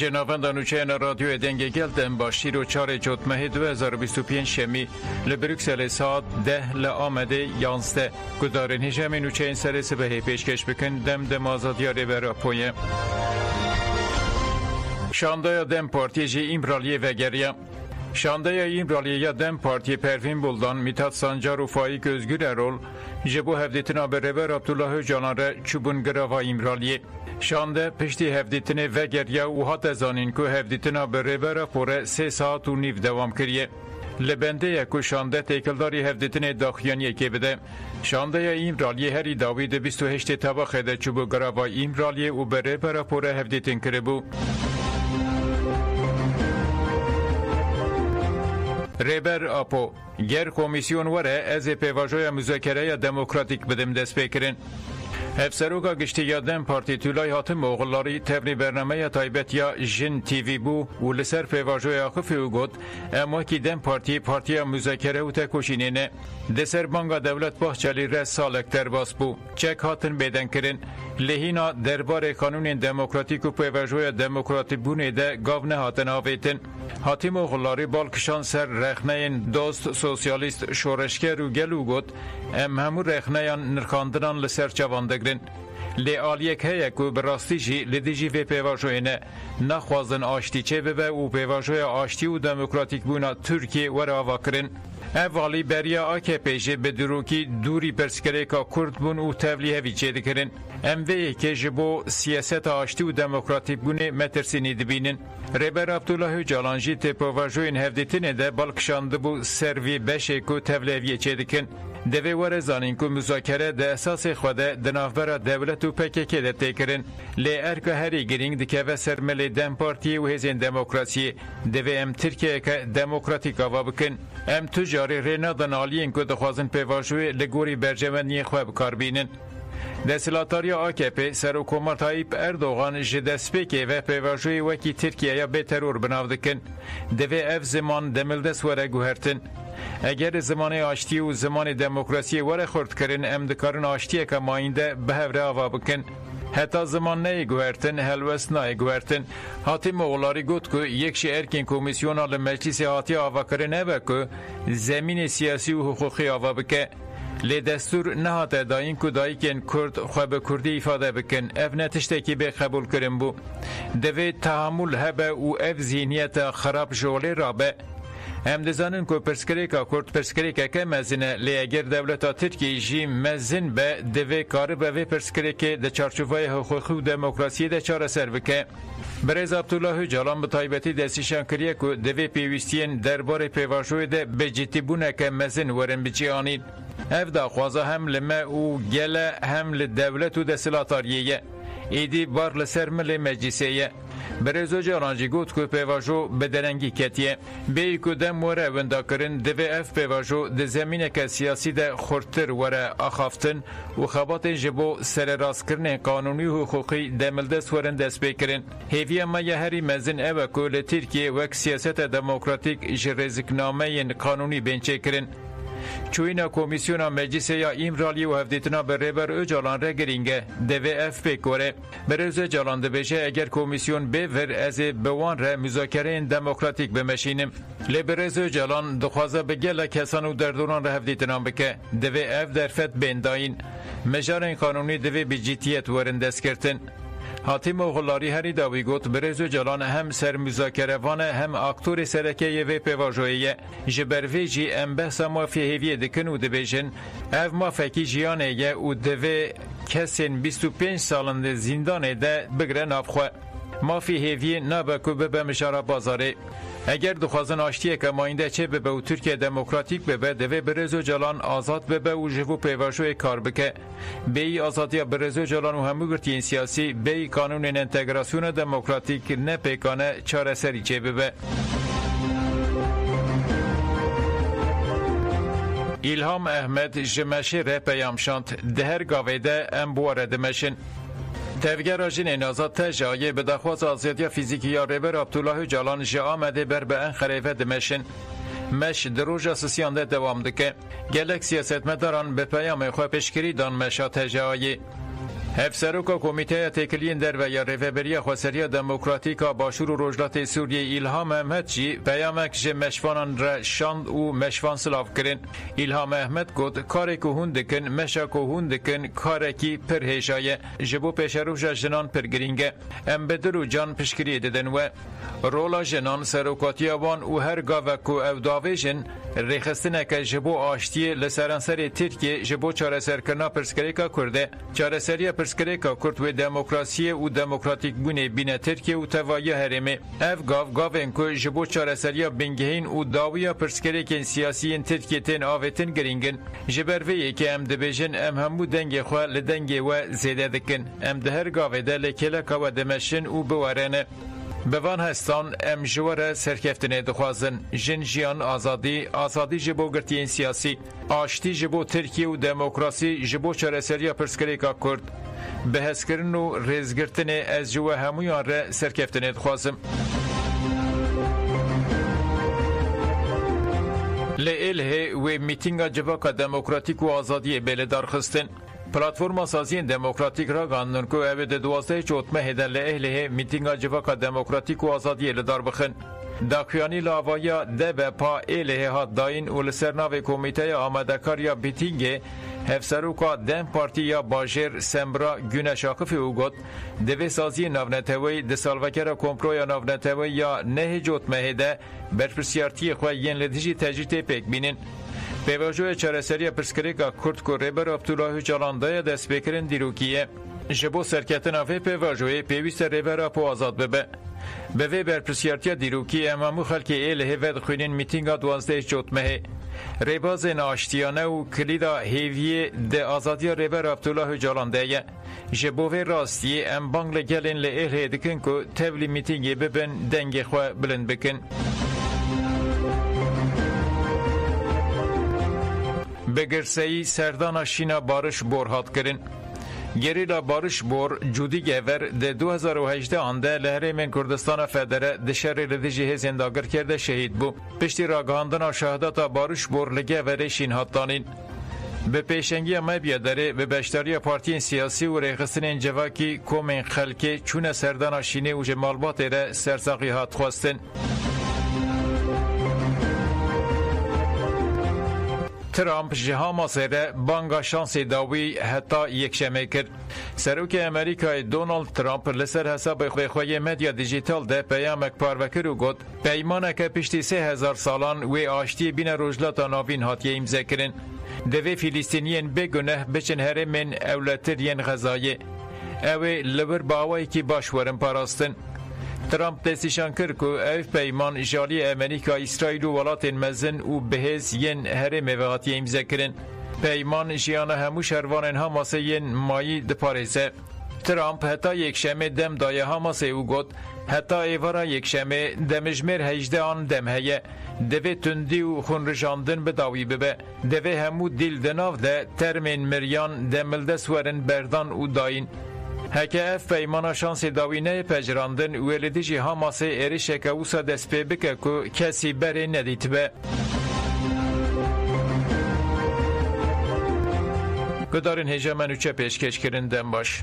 جنابان دانوچه رادیو دنگ گلدن با شیر و 4 جوتمه 2025 شمی لبروکسل ساعت 10 لآمده 11 گدارن هجم نوچه این سر سبه پیشکش بکن دم آزادیاری برا پویه شانده دم پارتی جی ایمرالیه و گریه شانده ایمرالیه دم پارتی پروین بولدان میتاد سانجار و فایق özgür erol جبو هفدیتنا برابر عبدالله öcalan را چوبون گراوا ایمرالیه شانده پشتی هفدیتنه و گریه و هات زانین که هفدیتنا برابر پوره 3 ساعت و نیف دوام کریه لبنده یکو شانده تیکلداری هفدیتنه داخیانی که بده شانده ایمرالیه هری داوید 28 طبقه ده چوبو گراوا ایمرالیه و برابر پوره هفدیتن کربو ریبر آپو گر کمیسیون وره از پیواجوی مذاکره دموکراتیک بدم دست بکرین افسروگا گشتی یادم پارتی طولای هاتم اوغلاری تبنی برنامه تایبت یا جن تیوی بو و لسر پیواجوی آخفی او گود اما کی دم پارتی مذاکره و تکوشینینه دسر بانگا دولت باحچلی رس سالکتر باس بو چک هاتن بیدن کرن لهینا دربار قانون دموکراتیک و پیواجوی دموکراتی بونه ده گاونه هاتن آویتن هاتم اوغلاری بالکشان سر رخنه دوست سوسیالیست شورشگر و گلو گود همو رخنه نرخاندنان لسر چواندگرن لی آلیک هیا که براستی جی لدیجی و پیواجوینه نخوازن آشتی چه ببه و پیواجوی آشتی و دموکراتیک بونا ترکیه و راوا کرن اولی بریا AKP جی بدروکی دوری پرسکریکا کرد بون و تولی هوی چه دکرن اموی که جبو سیاست آشتی و دموکراتیک بونه مترسینی دبینن ریبر عبدالله öcalan جی تپاواجوین هفدیتینه ده بالکشانده بو سروی بشه که تولی هوی چه دکن دوی ورزانین که مذاکره ده اساس خوده دنافبر دولت و PKK ده تکرن لی ارکا هری گرینگ دکه و سرملی دم پارتی و هزین دموکراسی دوی ام ترکیه که دموکراتیک آوا بکن ام تجاری رینادن آلین که دخوازن پیواشوی لگوری برجمانی خواه بکار بینن دستلاتاری AKP سرحکومت طایب اردوغان جدسپیکی و پیواشوی وکی ترکیه یا به ترور بناو دکن دوی اف زمان دملدس وره گوهرتن اگر زمان آشتی و زمان دموکراسی وره خورد کرن ام دکارن آشتیه که ماینده به هفره آوا بکن حتی زمان نهی گوهرتن هلوست نهی گوهرتن حتی مغلاری گود که یک ارکین کمیسیونا لمجلس حاتی آوا کرنه بکه زمین سیاسی و حقوقی آوا بکه لی دستور نهاته داین که دایکن کرد خواب کردی افاده بکن اف نتشتکی به قبول کرن بو دوی تحمل هبه و اف ذهنیت خراب جولی رابه هم دزانن که پرسکریکا کرد پرسکریکا که مزنه لی اگر دولتا ترکی جی مزن به دوی کار به وی پرسکریکه ده چارچوبای حقوقی و دموکراسی ده چاره سر بکه برز عبدالله öcalan به تایبتی دستیشان کریه که دوی پیوستین دربار پیواشوی ده به جدی بونه که مزن ورن بچی آنید اف دا خوازه هم لمه و گله هم لدولت و دستلاتاریه ایدی بار لسر مل مجلسیه برز öcalan جی گوت که پیواجو بدرنگی کتیه بی که دم وره وندا کرن دوی اف پیواجو ده زمینه که سیاسی ده خورتر وره آخافتن و خباتن جبو سر راست کرن قانونی و حقوقی دملدست ورن دست بکرن هیوی ما یه هری مزن اوه که لترکیه وک سیاست دموکراتیک جرزکنامه قانونی بینچه کرن چوینا کمیسیونا مجلس یا ایمرالی و هفدیتنا به ریبر öcalan را گرینگه دوی اف بکوره برز öcalan دبیشه اگر کمیسیون بیور از بوان را مذاکره دموکراتیک بمشینم لی برز öcalan دخوازه بگل کسان و دردونان را هفدیتنا بکه دوی اف درفت بینداین مجارن قانونی دوی بجیتیت ورندست کرتن حاتم اوغلاری هری داوی گوت برز öcalan هم سر مذاکره وانه هم اکتور سرکه و پیواجویه جبروی جی ام بحثا مافی هیویه دکن و دبیجن اف مافکی جیانه یه و دوی کسین 25 سالنده زندانه ده بگره نافخواه مافی هیویه نابکو ببه مشاره بازاره اگر دخوازن آشتیه که ماینده چه ببه و ترکیه دموکراتیک ببه دوی برز öcalan آزاد ببه و جوو پیواشوی کار بکه بی آزادی برز öcalan و همو گرتین سیاسی بی قانون انتگراسیون دموکراتیک نپیکانه چاره سری چه ببه ایلهام احمد جمشی ره پیامشاند دهر گاویده ام بواره دمشن تفگر آجین آزاد تجایه به دخواست آزادی فیزیکی یا ریبر عبدالله öcalan جه آمده بر به انخریفه دمشن مش دروج سیانده دوام دکه گلک سیاست مداران به پیام خواه پشکری دان مشا تجایه هفسروکا کمیته تکلیین در و یا ریفبری خسری دموکراتیکا باشور و رجلات سوریه الهام احمد جی پیامک جه مشوانان را شاند و مشوان سلاف کرن. الهام احمد گفت کاری که هون دکن مشا که هون دکن کاری که پر هیشایه جبو پیشروش جنان پر گرینگه ام بدر و جان پشکری ددن و رولا جنان سروکاتیابان و هر گاوه که او داویجن ریخستنه که جبو آشتی لسرانسر ترکیه جبو چاره سرکرنا پرسکریکا کرده چاره سری پرسکریکا کرد و دموکراسی و دموکراتیک بونه بین ترکیه و توایی هرمه اف گاوین که جبو چاره سری بنگهین و داویا پرسکریکین سیاسیین ترکیه تین آویتن گرینگن جبرویه که ام دبیجن ام همو دنگ خواه لدنگ و زیده دکن ام دهر گاوه ده لکلکا و دمشن و بوارنه بوان هستان ام جواره سرکفتنه دخوازن جن جیان آزادی جبو گرتین سیاسی آشتی جبو ترکیه و دموکراسی جبو چرسریا پرسکریکا کرد بحثکرن و ریزگرتنه از جو همویان را سرکفتنه دخوازم لئله و میتینگا جواکا دموکراتیک و آزادی بلدار خستن پلاتفورما سازی دموکراتیک را گاندن که اوه ده 12 چوتمه هده لئله میتینگا جواکا دموکراتیک و آزادی لدار بخن داکیانی لاوایا ده به پا ایله هات داین و لسرناو کمیته آمدکاریا بیتینگه هفسروکا دم پارتی یا باجر سمبرا گونه شاقفی او گد دوی سازی ناونتوی ده سالوکر کمپرویا ناونتوی یا نه جوتمه هده برپرسیارتی خواه ین لدیجی تجریت پیک بینین پیواجوی چارسری پرسکریکا کرد که ریبر عبدالله جالانده دست بکرن دیروکیه جبو سرکتن آفه پیواجوی پیویست ریبر اپو آزاد ببه به وی برپرسیارتی دیروکی امامو خلکی ایله ود خوینین میتینگا 12 جوتمه ریباز ناشتیانه و کلیدا هیویه ده آزادی ریبر عبدالله جالانده جبوه راستی ام بانگ لگلین لئیله دکن که تبلی میتینگی ببن دنگ خواه بلند بکن بگرسایی سردان شینا بارش بور هات کرن گریلا بارش بور جودی گور ده 2018 آنده لهرمین کردستان فدره ده شهر لدیجی هزینداگر کرده شهید بو پشتی راگهاندن شهادت بارش بور لگور شین هاتانین به پیشنگی مبیادره به بشتاری پارتین سیاسی و ریخستن جواکی کومین خلکی چون سردان شینه و جمالبات را سرساقی هات خواستن ترامپ جهاما سره بانگا شانس داوی حتی یک شمه کرد. سروک امریکای دونالد ترامپ لسر حساب خوی مدیا دیجیتال ده پیامک پاروکر و گفت پیمانه که پشتی 3000 سالان و آشتی بین رجلات ناوین هاتیه امضا کرن. دوی فیلیستینیین بگنه بچن هرمن اولترین غذایه. اوی لبر باوی که باشورن پاراستن. ترامپ دستشان کرد که او پیمان جالی امریکا اسرائیل و ولاتین مزن و بهز ین هرم وقتی امضا کرن پیمان جیان همو شروان حماس ین مایی دپارزه ترامپ حتی یک شمه دم دایه حماس او گفت حتی ایوارا یک شمه دمجمر 18 آن دم هیه دوی تندی و خون رجاندن بداوی ببه دوی همو دیل دناو ده ترمین مریان دملده سورن بردان و داین هکه اف پیمانا شانس داوینه پجراندن ولدیجی حماس ایریشک اوسا دست پی بکه که کسی بره ندیت به گدارین هجا منو چه پیشکش کرندن باش